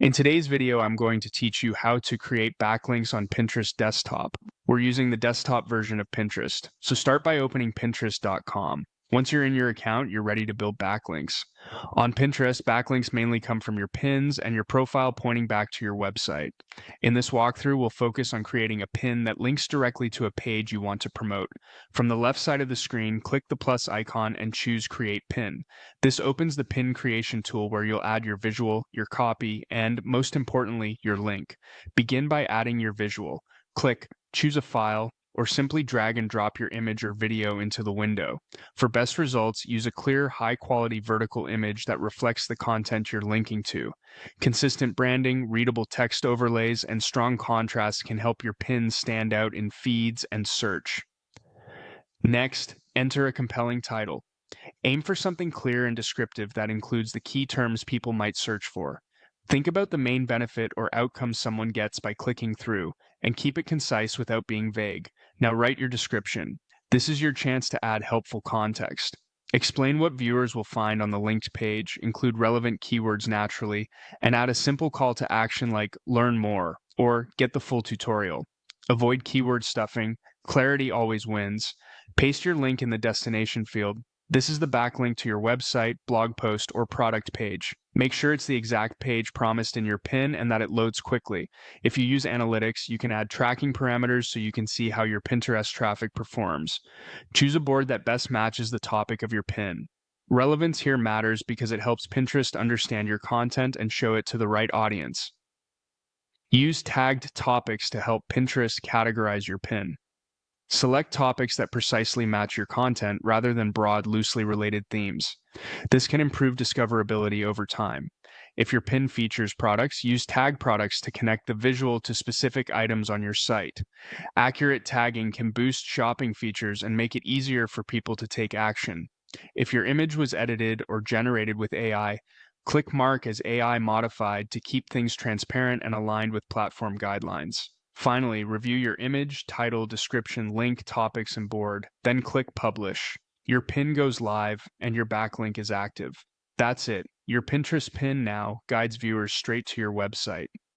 In today's video, I'm going to teach you how to create backlinks on Pinterest desktop. We're using the desktop version of Pinterest, so start by opening Pinterest.com. Once you're in your account, you're ready to build backlinks. On Pinterest, backlinks mainly come from your pins and your profile pointing back to your website. In this walkthrough, we'll focus on creating a pin that links directly to a page you want to promote. From the left side of the screen, click the plus icon and choose Create Pin. This opens the pin creation tool where you'll add your visual, your copy, and, most importantly, your link. Begin by adding your visual. Click Choose a File, or simply drag and drop your image or video into the window. For best results, use a clear, high-quality vertical image that reflects the content you're linking to. Consistent branding, readable text overlays, and strong contrast can help your pins stand out in feeds and search. Next, enter a compelling title. Aim for something clear and descriptive that includes the key terms people might search for. Think about the main benefit or outcome someone gets by clicking through, and keep it concise without being vague. Now write your description. This is your chance to add helpful context. Explain what viewers will find on the linked page, include relevant keywords naturally, and add a simple call to action like learn more or get the full tutorial. Avoid keyword stuffing. Clarity always wins. Paste your link in the destination field. This is the backlink to your website, blog post, or product page. Make sure it's the exact page promised in your pin and that it loads quickly. If you use analytics, you can add tracking parameters so you can see how your Pinterest traffic performs. Choose a board that best matches the topic of your pin. Relevance here matters because it helps Pinterest understand your content and show it to the right audience. Use tagged topics to help Pinterest categorize your pin. Select topics that precisely match your content rather than broad, loosely related themes. This can improve discoverability over time. If your pin features products, use tag products to connect the visual to specific items on your site. Accurate tagging can boost shopping features and make it easier for people to take action. If your image was edited or generated with AI, click Mark as AI modified to keep things transparent and aligned with platform guidelines. Finally, review your image, title, description, link, topics, and board. Then click Publish. Your pin goes live and your backlink is active. That's it. Your Pinterest pin now guides viewers straight to your website.